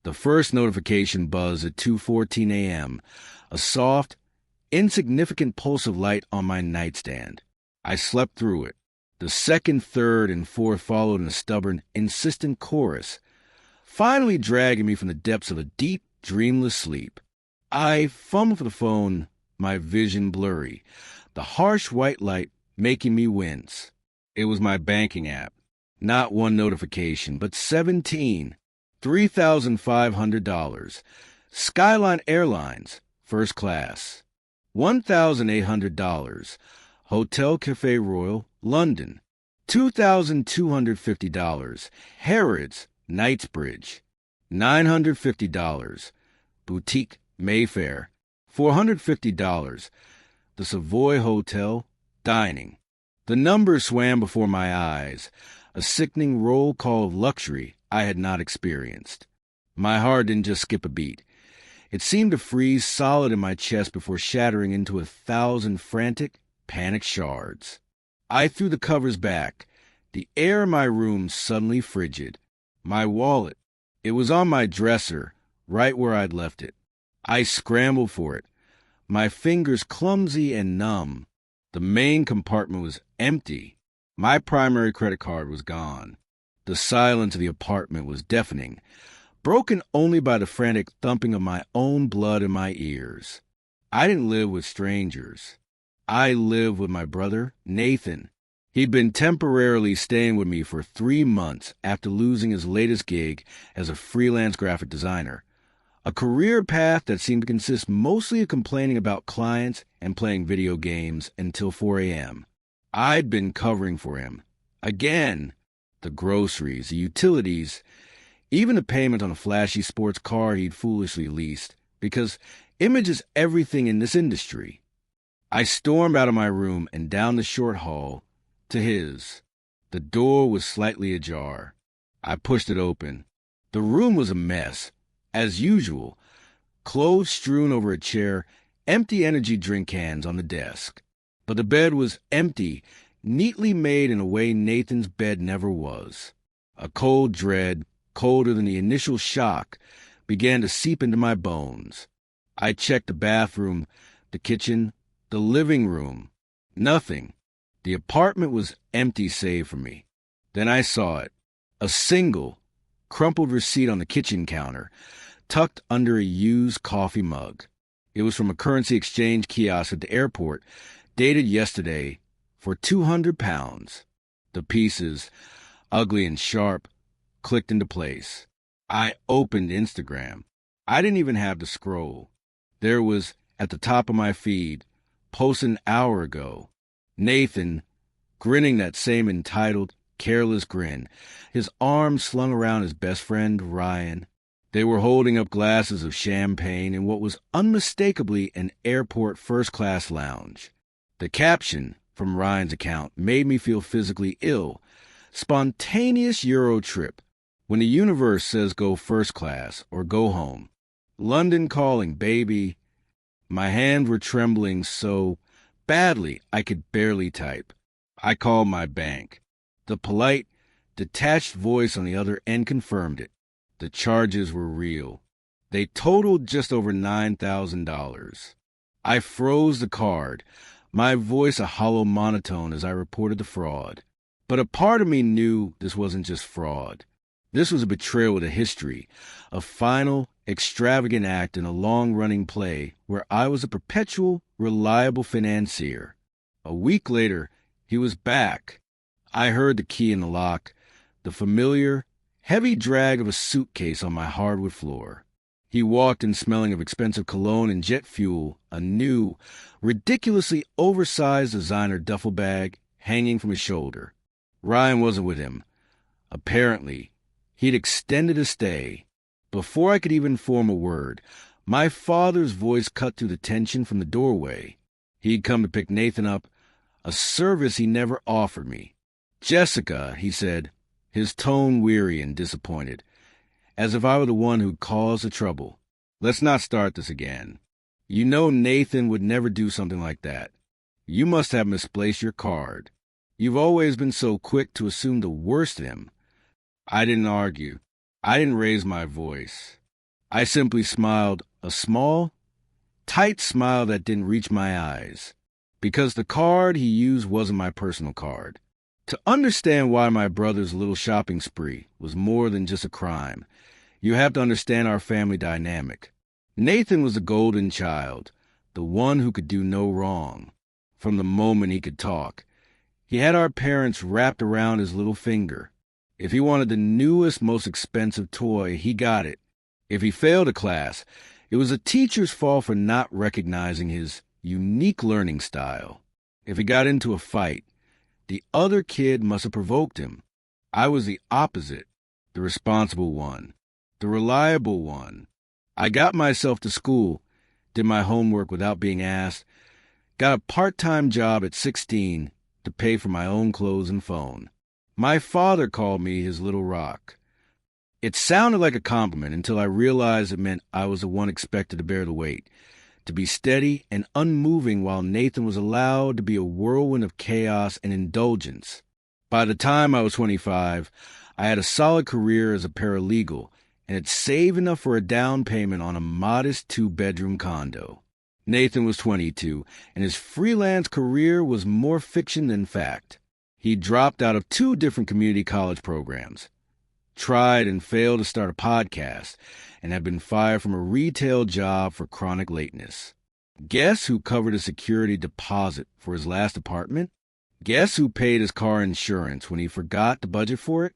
The first notification buzzed at 2:14 a.m., a soft, insignificant pulse of light on my nightstand. I slept through it. The second, third, and fourth followed in a stubborn, insistent chorus, finally dragging me from the depths of a deep, dreamless sleep. I fumbled for the phone, my vision blurry, the harsh white light making me wince. It was my banking app. Not one notification, but 17. $3,500. Skyline Airlines, first class. $1,800. Hotel Café Royal, London. $2,250. Harrods, Knightsbridge. $950. Boutique Mayfair. $450. The Savoy Hotel, dining. The numbers swam before my eyes, a sickening roll call of luxury I had not experienced. My heart didn't just skip a beat. It seemed to freeze solid in my chest before shattering into 1,000 frantic, panicked shards. I threw the covers back, the air in my room suddenly frigid. My wallet. It was on my dresser, right where I'd left it. I scrambled for it, my fingers clumsy and numb. The main compartment was empty. My primary credit card was gone. The silence of the apartment was deafening, broken only by the frantic thumping of my own blood in my ears. I didn't live with strangers. I lived with my brother, Nathan. He'd been temporarily staying with me for 3 months after losing his latest gig as a freelance graphic designer, a career path that seemed to consist mostly of complaining about clients and playing video games until 4 a.m. I'd been covering for him. Again, the groceries, the utilities, even the payment on a flashy sports car he'd foolishly leased, because image is everything in this industry. I stormed out of my room and down the short hall to his. The door was slightly ajar. I pushed it open. The room was a mess, as usual. Clothes strewn over a chair, empty energy drink cans on the desk. But the bed was empty, neatly made in a way Nathan's bed never was. A cold dread, colder than the initial shock, began to seep into my bones. I checked the bathroom, the kitchen, the living room. Nothing. The apartment was empty save for me. Then I saw it. A single, crumpled receipt on the kitchen counter, tucked under a used coffee mug. It was from a currency exchange kiosk at the airport, dated yesterday, for £200. The pieces, ugly and sharp, clicked into place. I opened Instagram. I didn't even have to scroll. There was, at the top of my feed, posted an hour ago, Nathan, grinning that same entitled, careless grin, his arms slung around his best friend, Ryan. They were holding up glasses of champagne in what was unmistakably an airport first-class lounge. The caption from Ryan's account made me feel physically ill. Spontaneous Euro trip. When the universe says go first class or go home. London calling, baby. My hands were trembling so badly I could barely type. I called my bank. The polite, detached voice on the other end confirmed it. The charges were real. They totaled just over $9,000. I froze the card, my voice a hollow monotone as I reported the fraud. But a part of me knew this wasn't just fraud. This was a betrayal with a history, a final, extravagant act in a long-running play where I was a perpetual, reliable financier. A week later, he was back. I heard the key in the lock, the familiar, heavy drag of a suitcase on my hardwood floor. He walked in smelling of expensive cologne and jet fuel, a new, ridiculously oversized designer duffel bag hanging from his shoulder. Ryan wasn't with him. Apparently, he'd extended his stay. Before I could even form a word, my father's voice cut through the tension from the doorway. He'd come to pick Nathan up, a service he never offered me. "Jessica," he said, his tone weary and disappointed, as if I were the one who'd caused the trouble. "Let's not start this again. You know Nathan would never do something like that. You must have misplaced your card. You've always been so quick to assume the worst of him." I didn't argue. I didn't raise my voice. I simply smiled, a small, tight smile that didn't reach my eyes, because the card he used wasn't my personal card. To understand why my brother's little shopping spree was more than just a crime, you have to understand our family dynamic. Nathan was the golden child, the one who could do no wrong. From the moment he could talk, he had our parents wrapped around his little finger. If he wanted the newest, most expensive toy, he got it. If he failed a class, it was a teacher's fault for not recognizing his unique learning style. If he got into a fight, the other kid must have provoked him. I was the opposite, the responsible one, the reliable one. I got myself to school, did my homework without being asked, got a part-time job at 16 to pay for my own clothes and phone. My father called me his little rock. It sounded like a compliment until I realized it meant I was the one expected to bear the weight, to be steady and unmoving while Nathan was allowed to be a whirlwind of chaos and indulgence. By the time I was 25, I had a solid career as a paralegal and had saved enough for a down payment on a modest 2-bedroom condo. Nathan was 22, and his freelance career was more fiction than fact. He dropped out of 2 different community college programs, tried and failed to start a podcast, and had been fired from a retail job for chronic lateness. Guess who covered a security deposit for his last apartment? Guess who paid his car insurance when he forgot to budget for it?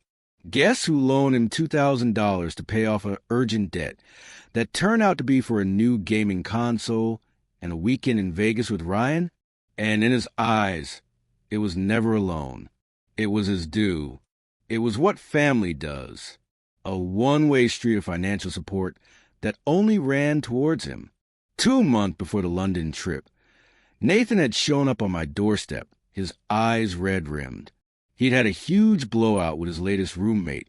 Guess who loaned him $2,000 to pay off an urgent debt that turned out to be for a new gaming console and a weekend in Vegas with Ryan? And in his eyes, it was never a loan. It was his due. It was what family does. A one-way street of financial support that only ran towards him. 2 months before the London trip, Nathan had shown up on my doorstep, his eyes red-rimmed. He'd had a huge blowout with his latest roommate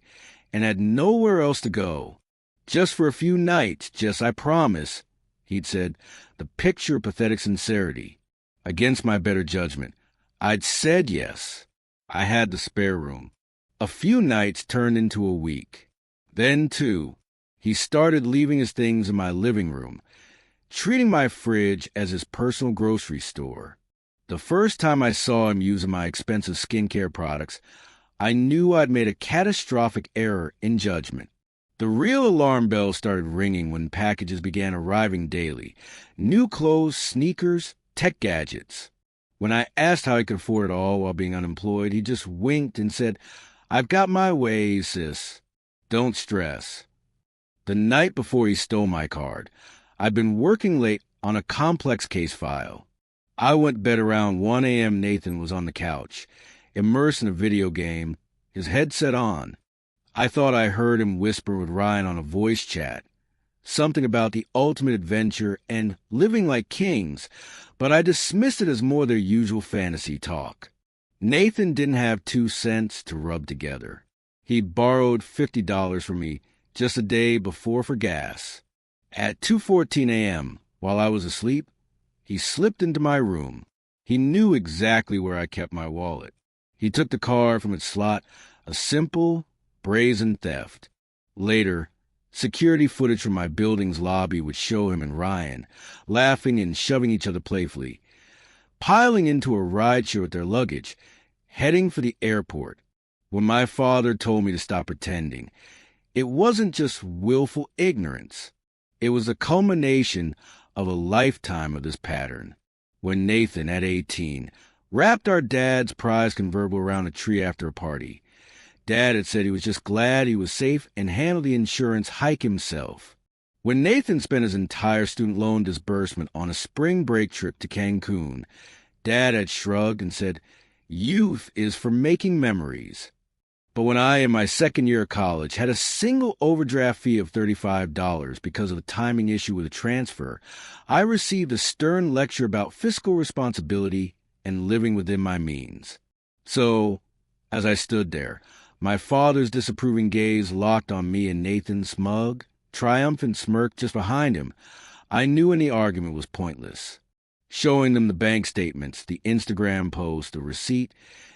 and had nowhere else to go. Just for a few nights, Jess, I promise, he'd said, the picture of pathetic sincerity. Against my better judgment, I'd said yes. I had the spare room. A few nights turned into a week. Then, too, he started leaving his things in my living room, treating my fridge as his personal grocery store. The first time I saw him using my expensive skincare products, I knew I'd made a catastrophic error in judgment. The real alarm bells started ringing when packages began arriving daily. New clothes, sneakers, tech gadgets. When I asked how he could afford it all while being unemployed, he just winked and said, "I've got my ways, sis. Don't stress." The night before he stole my card, I'd been working late on a complex case file. I went to bed around 1 a.m. Nathan was on the couch, immersed in a video game, his headset on. I thought I heard him whisper with Ryan on a voice chat, something about the ultimate adventure and living like kings, but I dismissed it as more their usual fantasy talk. Nathan didn't have 2 cents to rub together. He'd borrowed $50 from me just a day before for gas. At 2:14 a.m., while I was asleep, he slipped into my room. He knew exactly where I kept my wallet. He took the card from its slot, a simple, brazen theft. Later, security footage from my building's lobby would show him and Ryan laughing and shoving each other playfully, piling into a rideshare with their luggage, heading for the airport. When my father told me to stop pretending, it wasn't just willful ignorance. It was the culmination of a lifetime of this pattern. When Nathan, at 18, wrapped our dad's prized convertible around a tree after a party, Dad had said he was just glad he was safe and handled the insurance hike himself. When Nathan spent his entire student loan disbursement on a spring break trip to Cancun, Dad had shrugged and said, "Youth is for making memories." But when I, in my second year of college, had a single overdraft fee of $35 because of a timing issue with a transfer, I received a stern lecture about fiscal responsibility and living within my means. So, as I stood there, my father's disapproving gaze locked on me and Nathan's smug, triumphant smirk just behind him, I knew any argument was pointless. Showing them the bank statements, the Instagram post, the receipt,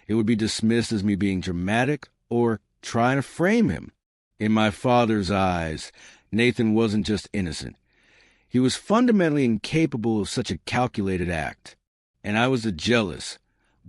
it would be dismissed as me being dramatic or trying to frame him. In my father's eyes, Nathan wasn't just innocent. He was fundamentally incapable of such a calculated act. And I was the jealous,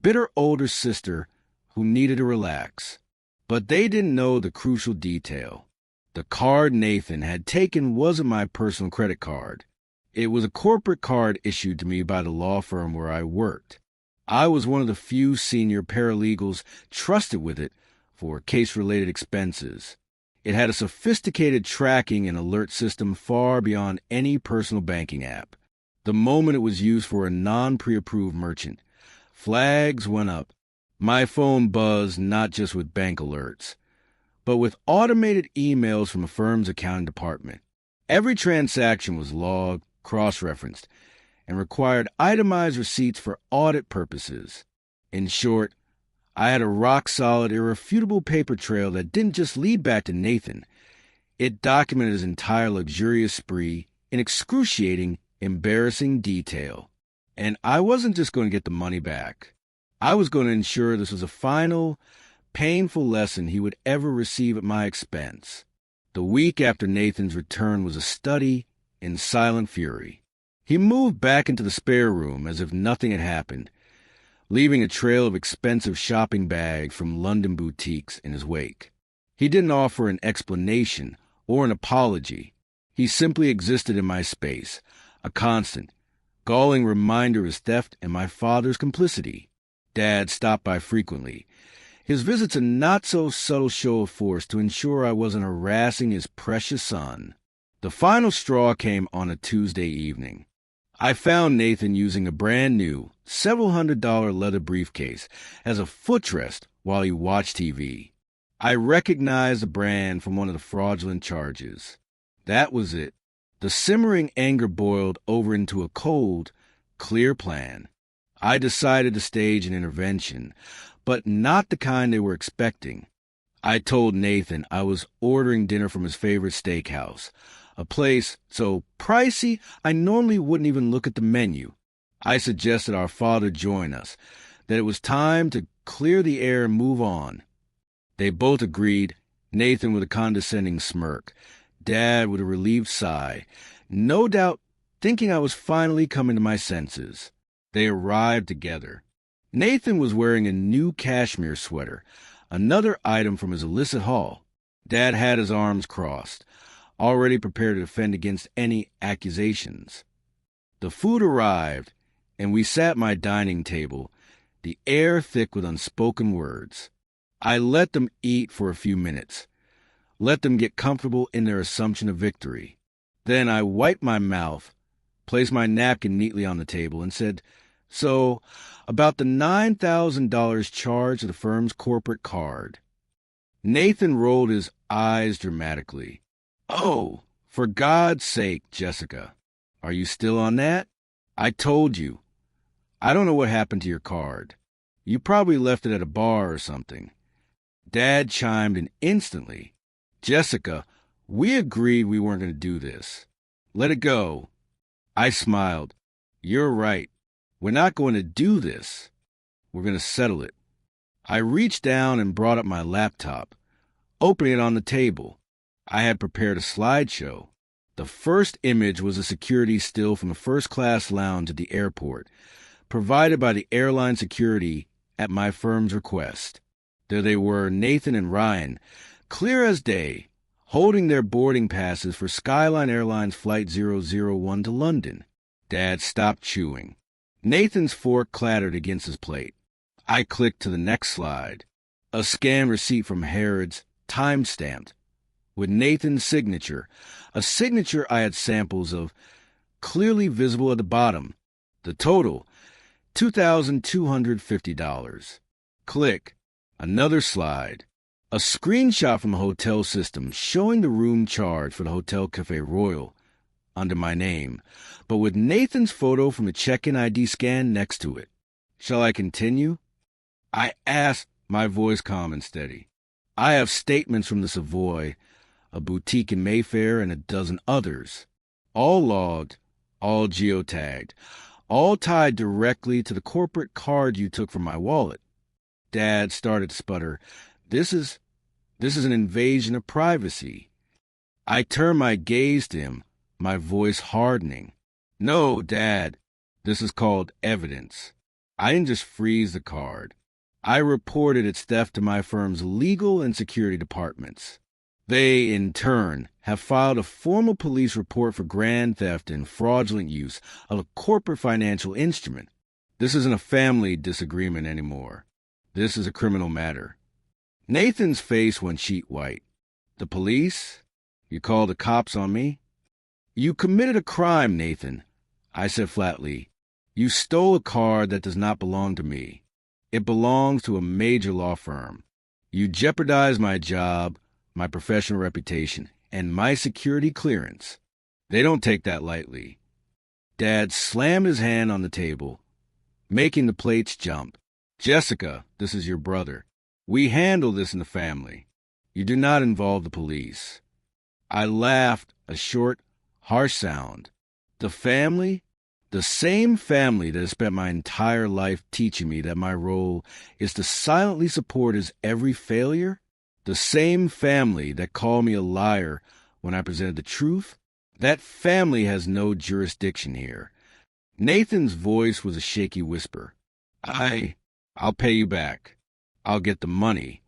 bitter older sister who needed to relax. But they didn't know the crucial detail. The card Nathan had taken wasn't my personal credit card. It was a corporate card issued to me by the law firm where I worked. I was one of the few senior paralegals trusted with it for case-related expenses. It had a sophisticated tracking and alert system far beyond any personal banking app. The moment it was used for a non-pre-approved merchant, flags went up. My phone buzzed not just with bank alerts, but with automated emails from the firm's accounting department. Every transaction was logged, cross-referenced, and required itemized receipts for audit purposes. In short, I had a rock-solid, irrefutable paper trail that didn't just lead back to Nathan. It documented his entire luxurious spree in excruciating, embarrassing detail. And I wasn't just going to get the money back. I was going to ensure this was a final, painful lesson he would ever receive at my expense. The week after Nathan's return was a study in silent fury. He moved back into the spare room as if nothing had happened, leaving a trail of expensive shopping bags from London boutiques in his wake. He didn't offer an explanation or an apology. He simply existed in my space, a constant, galling reminder of his theft and my father's complicity. Dad stopped by frequently, his visits a not-so-subtle show of force to ensure I wasn't harassing his precious son. The final straw came on a Tuesday evening. I found Nathan using a brand-new, several $100 leather briefcase as a footrest while he watched TV. I recognized the brand from one of the fraudulent charges. That was it. The simmering anger boiled over into a cold, clear plan. I decided to stage an intervention, but not the kind they were expecting. I told Nathan I was ordering dinner from his favorite steakhouse, a place so pricey I normally wouldn't even look at the menu. I suggested our father join us, that it was time to clear the air and move on. They both agreed, Nathan with a condescending smirk, Dad with a relieved sigh, no doubt thinking I was finally coming to my senses. They arrived together. Nathan was wearing a new cashmere sweater, another item from his illicit haul. Dad had his arms crossed, already prepared to defend against any accusations. The food arrived, and we sat at my dining table, the air thick with unspoken words. I let them eat for a few minutes, let them get comfortable in their assumption of victory. Then I wiped my mouth, placed my napkin neatly on the table, and said, "So, about the $9,000 charged to the firm's corporate card." Nathan rolled his eyes dramatically. "Oh, for God's sake, Jessica, are you still on that? I told you. I don't know what happened to your card. You probably left it at a bar or something." Dad chimed in instantly. "Jessica, we agreed we weren't going to do this. Let it go." I smiled. "You're right. We're not going to do this. We're going to settle it." I reached down and brought up my laptop, opening it on the table. I had prepared a slideshow. The first image was a security still from a first-class lounge at the airport, provided by the airline security at my firm's request. There they were, Nathan and Ryan, clear as day, holding their boarding passes for Skyline Airlines Flight 001 to London. Dad stopped chewing. Nathan's fork clattered against his plate. I clicked to the next slide. A scanned receipt from Harrods, time-stamped, with Nathan's signature, a signature I had samples of, clearly visible at the bottom. The total, $2,250. Click. Another slide. A screenshot from the hotel system showing the room charge for the Hotel Café Royal under my name, but with Nathan's photo from the check-in ID scan next to it. Shall I continue? I asked, my voice calm and steady. I have statements from the Savoy, a boutique in Mayfair, and a dozen others, all logged, all geotagged, all tied directly to the corporate card you took from my wallet. Dad started to sputter. This is an invasion of privacy. I turned my gaze to him, my voice hardening. No, Dad, this is called evidence. I didn't just freeze the card. I reported its theft to my firm's legal and security departments. They, in turn, have filed a formal police report for grand theft and fraudulent use of a corporate financial instrument. This isn't a family disagreement anymore. This is a criminal matter. Nathan's face went sheet white. The police? You called the cops on me? You committed a crime, Nathan, I said flatly. You stole a car that does not belong to me. It belongs to a major law firm. You jeopardized my job, my professional reputation, and my security clearance. They don't take that lightly. Dad slammed his hand on the table, making the plates jump. Jessica, this is your brother. We handle this in the family. You do not involve the police. I laughed, a short, harsh sound. The family? The same family that has spent my entire life teaching me that my role is to silently support his every failure? The same family that called me a liar when I presented the truth? That family has no jurisdiction here. Nathan's voice was a shaky whisper. I'll pay you back. I'll get the money.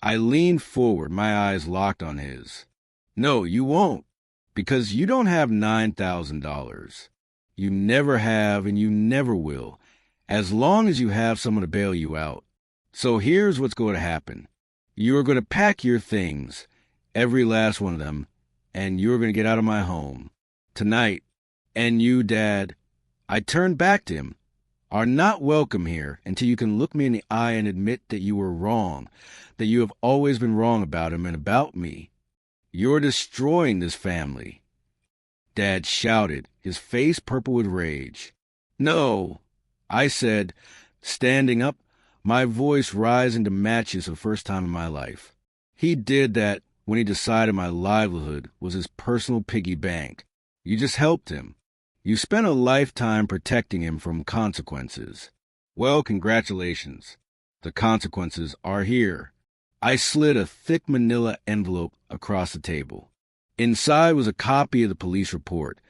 I leaned forward, my eyes locked on his. No, you won't, because you don't have $9,000. You never have and you never will, as long as you have someone to bail you out. So here's what's going to happen. You are going to pack your things, every last one of them, and you're going to get out of my home. Tonight, and you, Dad, I turned back to him, are not welcome here until you can look me in the eye and admit that you were wrong, that you have always been wrong about him and about me. You're destroying this family. Dad shouted, his face purple with rage. No, I said, standing up, my voice rising to match his for the first time in my life. He did that when he decided my livelihood was his personal piggy bank. You just helped him. You spent a lifetime protecting him from consequences. Well, congratulations. The consequences are here. I slid a thick manila envelope across the table. Inside was a copy of the police report,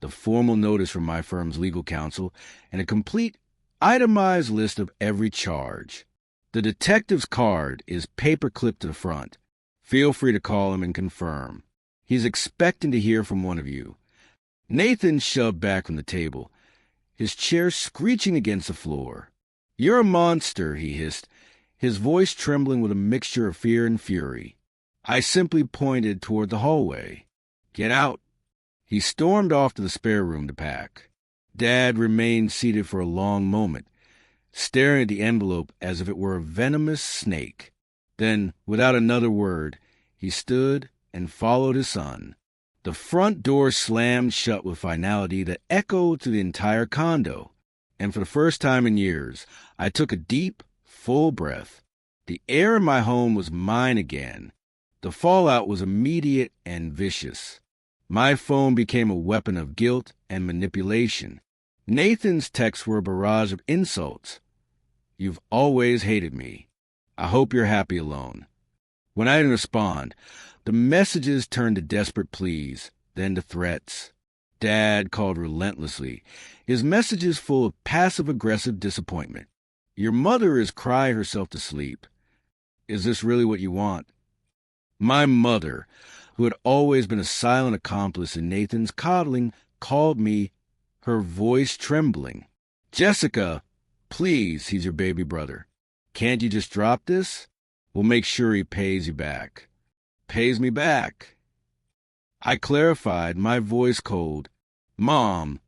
the formal notice from my firm's legal counsel, and a complete, itemized list of every charge. The detective's card is paper-clipped to the front. Feel free to call him and confirm. He's expecting to hear from one of you. Nathan shoved back from the table, his chair screeching against the floor. You're a monster, he hissed, his voice trembling with a mixture of fear and fury. I simply pointed toward the hallway. Get out. He stormed off to the spare room to pack. Dad remained seated for a long moment, staring at the envelope as if it were a venomous snake. Then, without another word, he stood and followed his son. The front door slammed shut with finality that echoed through the entire condo, and for the first time in years, I took a deep, full breath. The air in my home was mine again. The fallout was immediate and vicious. My phone became a weapon of guilt and manipulation. Nathan's texts were a barrage of insults. You've always hated me. I hope you're happy alone. When I didn't respond, the messages turned to desperate pleas, then to threats. Dad called relentlessly, his messages full of passive-aggressive disappointment. Your mother is crying herself to sleep. Is this really what you want? My mother, who had always been a silent accomplice in Nathan's coddling, called me, her voice trembling. Jessica, please, he's your baby brother. Can't you just drop this? We'll make sure he pays you back. Pays me back. I clarified, my voice cold. Mom,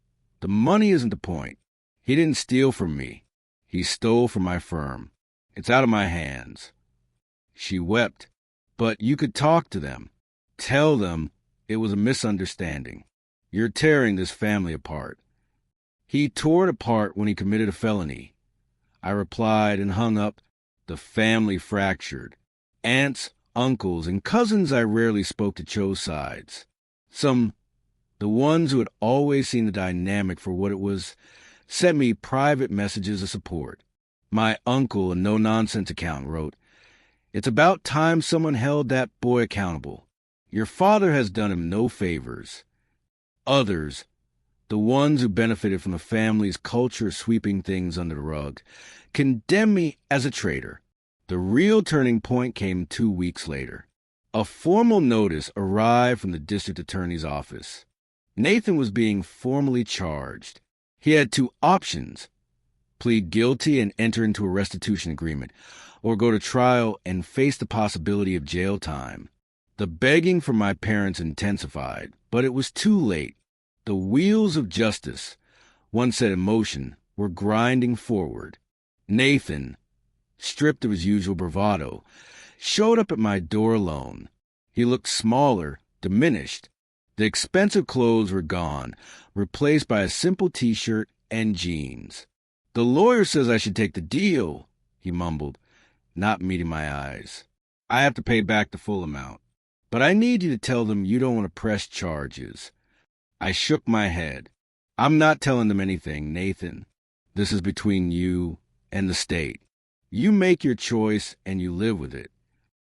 the money isn't the point. He didn't steal from me. He stole from my firm. It's out of my hands. She wept. But you could talk to them. Tell them it was a misunderstanding. You're tearing this family apart. He tore it apart when he committed a felony. I replied and hung up. The family fractured. Aunts, uncles, and cousins I rarely spoke to chose sides. The ones who had always seen the dynamic for what it was, sent me private messages of support. My uncle, a no-nonsense account, wrote, "It's about time someone held that boy accountable. Your father has done him no favors. Others, the ones who benefited from the family's culture of sweeping things under the rug, condemn me as a traitor. The real turning point came 2 weeks later. A formal notice arrived from the district attorney's office. Nathan was being formally charged. He had 2 options: plead guilty and enter into a restitution agreement, or go to trial and face the possibility of jail time. The begging from my parents intensified, but it was too late. The wheels of justice, once set in motion, were grinding forward. Nathan, stripped of his usual bravado, showed up at my door alone. He looked smaller, diminished. The expensive clothes were gone, replaced by a simple t-shirt and jeans. "The lawyer says I should take the deal," he mumbled, not meeting my eyes. "I have to pay back the full amount. But I need you to tell them you don't want to press charges." I shook my head. "I'm not telling them anything, Nathan. This is between you and the state. You make your choice and you live with it."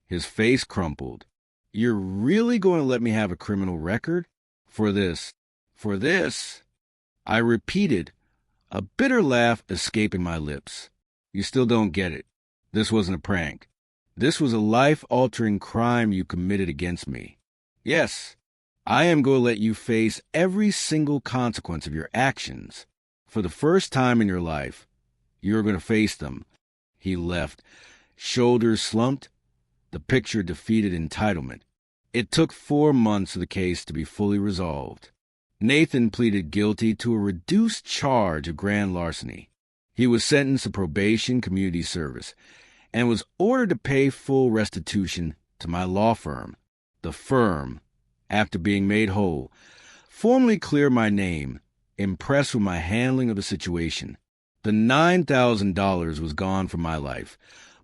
His face crumpled. "You're really going to let me have a criminal record? For this? For this?" I repeated, a bitter laugh escaping my lips. "You still don't get it. This wasn't a prank. This was a life-altering crime you committed against me. Yes, I am going to let you face every single consequence of your actions. For the first time in your life, you're going to face them." He left, shoulders slumped, the picture defeated entitlement. It took 4 months of the case to be fully resolved. Nathan pleaded guilty to a reduced charge of grand larceny. He was sentenced to probation community service and was ordered to pay full restitution to my law firm. The firm, after being made whole, formally cleared my name, impressed with my handling of the situation. The $9,000 was gone from my life,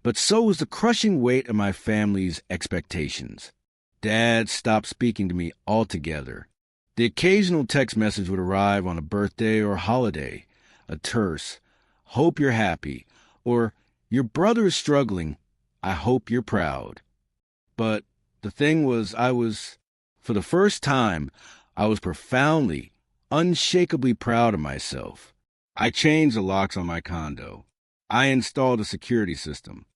but so was the crushing weight of my family's expectations. Dad stopped speaking to me altogether. The occasional text message would arrive on a birthday or holiday, a terse, "Hope you're happy," or "Your brother is struggling. I hope you're proud." But the thing was, for the first time, I was profoundly, unshakably proud of myself. I changed the locks on my condo. I installed a security system.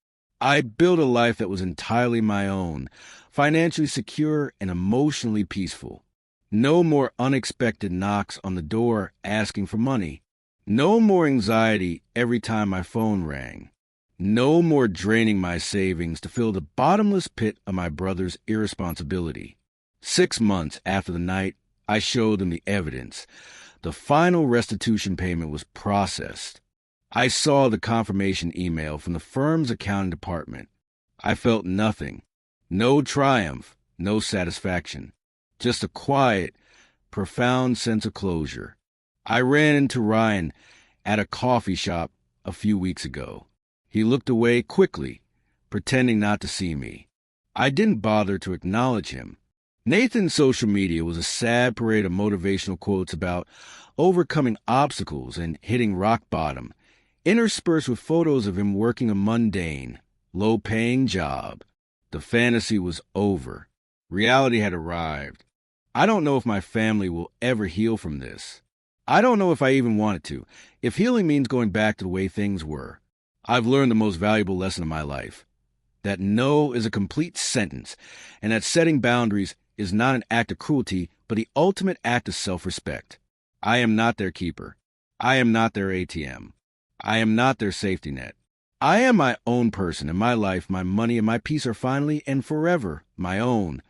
I built a life that was entirely my own, financially secure and emotionally peaceful. No more unexpected knocks on the door asking for money. No more anxiety every time my phone rang. No more draining my savings to fill the bottomless pit of my brother's irresponsibility. 6 months after the night I showed them the evidence, the final restitution payment was processed. I saw the confirmation email from the firm's accounting department. I felt nothing. No triumph, no satisfaction. Just a quiet, profound sense of closure. I ran into Ryan at a coffee shop a few weeks ago. He looked away quickly, pretending not to see me. I didn't bother to acknowledge him. Nathan's social media was a sad parade of motivational quotes about overcoming obstacles and hitting rock bottom, interspersed with photos of him working a mundane, low-paying job. The fantasy was over. Reality had arrived. I don't know if my family will ever heal from this. I don't know if I even want it to, if healing means going back to the way things were. I've learned the most valuable lesson of my life, that no is a complete sentence, and that setting boundaries is not an act of cruelty, but the ultimate act of self-respect. I am not their keeper. I am not their ATM. I am not their safety net. I am my own person, and my life, my money, and my peace are finally and forever my own.